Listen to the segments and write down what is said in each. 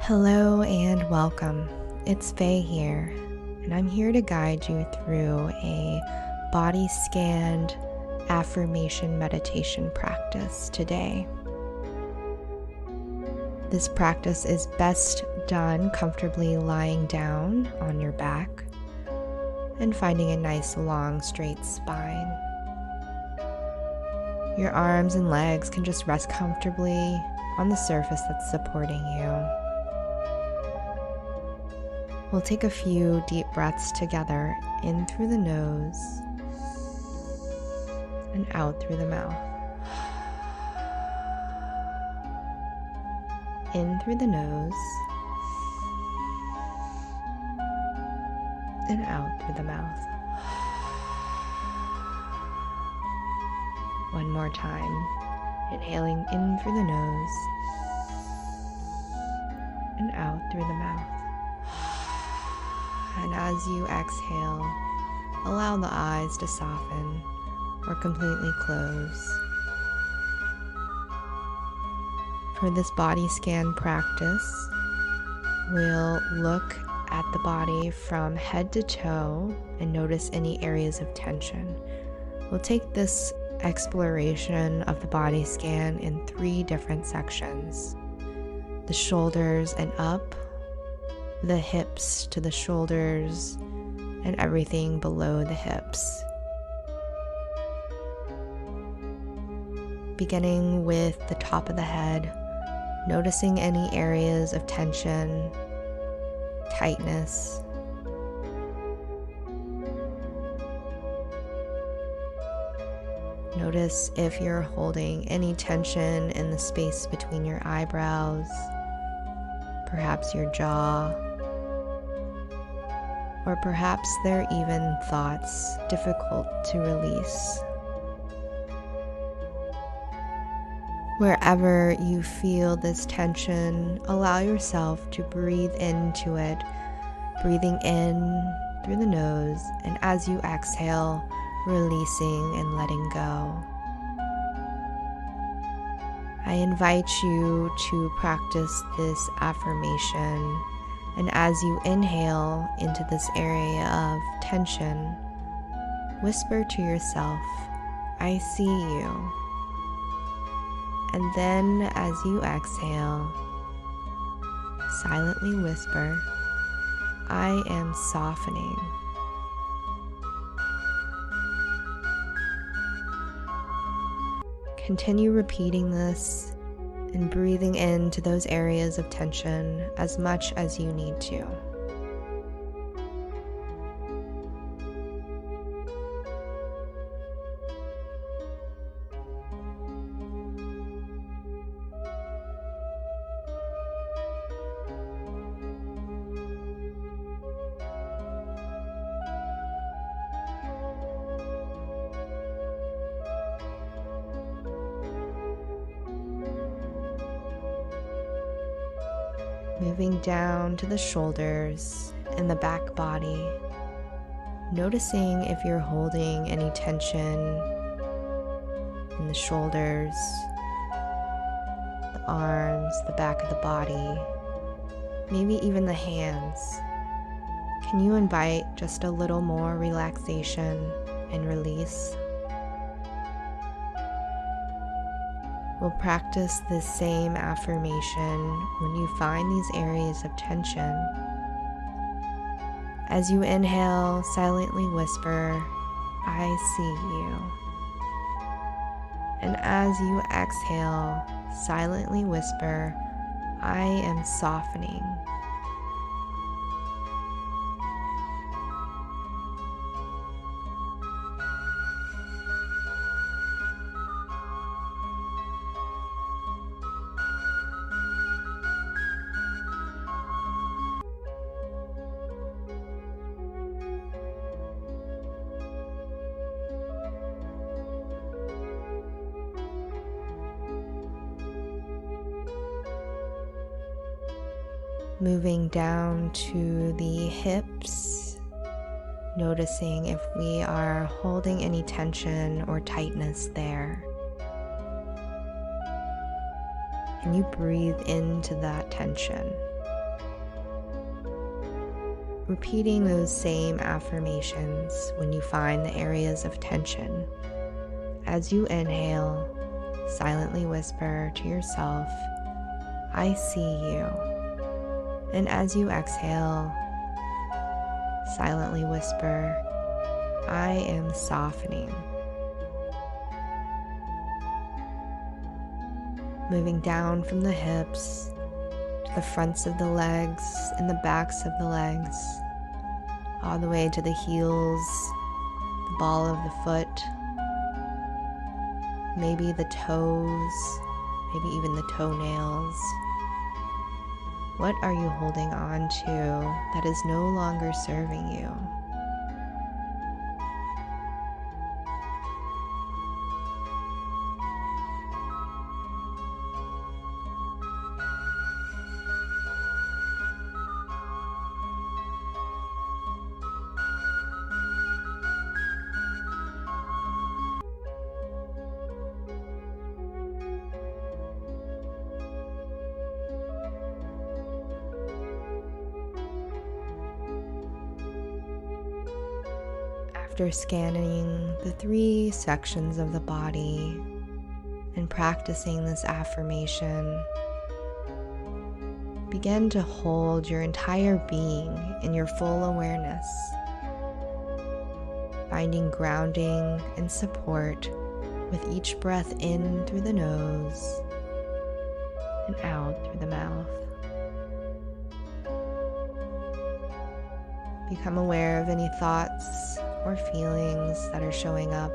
Hello and welcome. It's Faye here, and I'm here to guide you through a body scanned affirmation meditation practice today. This practice is best done comfortably lying down on your back and finding a nice long straight spine. Your arms and legs can just rest comfortably on the surface that's supporting you. We'll take a few deep breaths together, in through the nose and out through the mouth. In through the nose and out through the mouth. One more time, inhaling in through the nose and out through the mouth. And as you exhale, allow the eyes to soften or completely close. For this body scan practice, we'll look at the body from head to toe and notice any areas of tension. We'll take this exploration of the body scan in 3 different sections: the shoulders and up, the hips to the shoulders, and everything below the hips. Beginning with the top of the head, noticing any areas of tension, tightness. Notice if you're holding any tension in the space between your eyebrows, perhaps your jaw, or perhaps there are even thoughts difficult to release. Wherever you feel this tension, allow yourself to breathe into it, breathing in through the nose, and as you exhale, releasing and letting go. I invite you to practice this affirmation, and as you inhale into this area of tension, whisper to yourself, "I see you." And then as you exhale, silently whisper, "I am softening." Continue repeating this and breathing into those areas of tension as much as you need to. Moving down to the shoulders and the back body, noticing if you're holding any tension in the shoulders, the arms, the back of the body, maybe even the hands. Can you invite just a little more relaxation and release? We'll practice this same affirmation when you find these areas of tension. As you inhale, silently whisper, "I see you." And as you exhale, silently whisper, "I am softening." Moving down to the hips, noticing if we are holding any tension or tightness there. And you breathe into that tension. repeating those same affirmations when you find the areas of tension. As you inhale, silently whisper to yourself, "I see you." And as you exhale, silently whisper, "I am softening." Moving down from the hips to the fronts of the legs and the backs of the legs, all the way to the heels, the ball of the foot, maybe the toes, maybe even the toenails. What are you holding on to that is no longer serving you? After scanning the 3 sections of the body and practicing this affirmation, begin to hold your entire being in your full awareness, finding grounding and support with each breath in through the nose and out through the mouth. Become aware of any thoughts or feelings that are showing up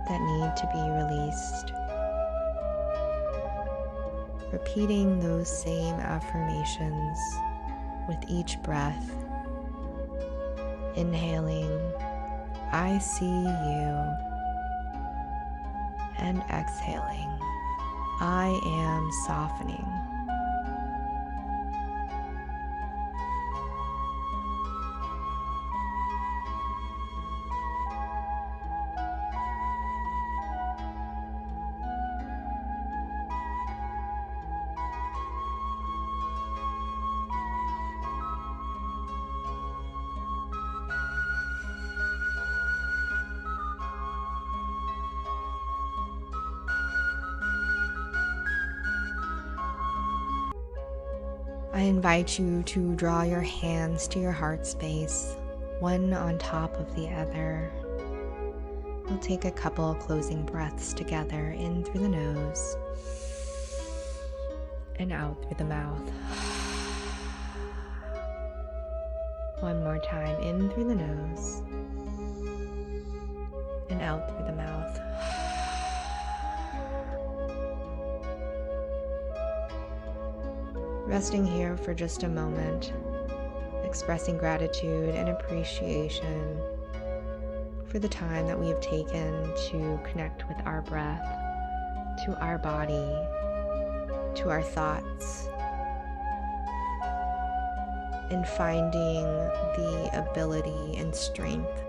that need to be released. Repeating those same affirmations with each breath. Inhaling, "I see you," and exhaling, "I am softening." I invite you to draw your hands to your heart space, one on top of the other. We'll take a couple closing breaths together, in through the nose and out through the mouth. One more time, in through the nose and out through the mouth. Resting here for just a moment, expressing gratitude and appreciation for the time that we have taken to connect with our breath, to our body, to our thoughts, and finding the ability and strength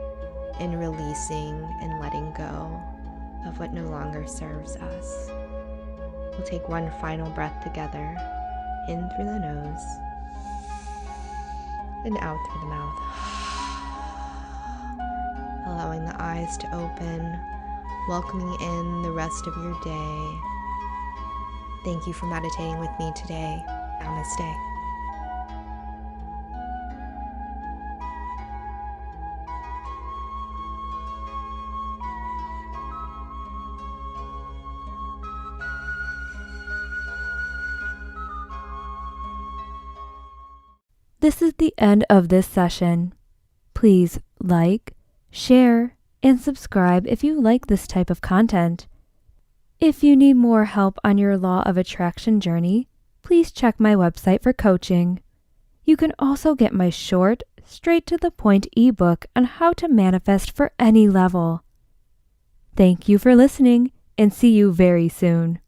in releasing and letting go of what no longer serves us. We'll take one final breath together, in through the nose and out through the mouth. Allowing the eyes to open, welcoming in the rest of your day. Thank you for meditating with me today. Namaste. This is the end of this session. Please like, share, and subscribe if you like this type of content. If you need more help on your law of attraction journey, please check my website for coaching. You can also get my short, straight to the point ebook on how to manifest for any level. Thank you for listening, and see you very soon.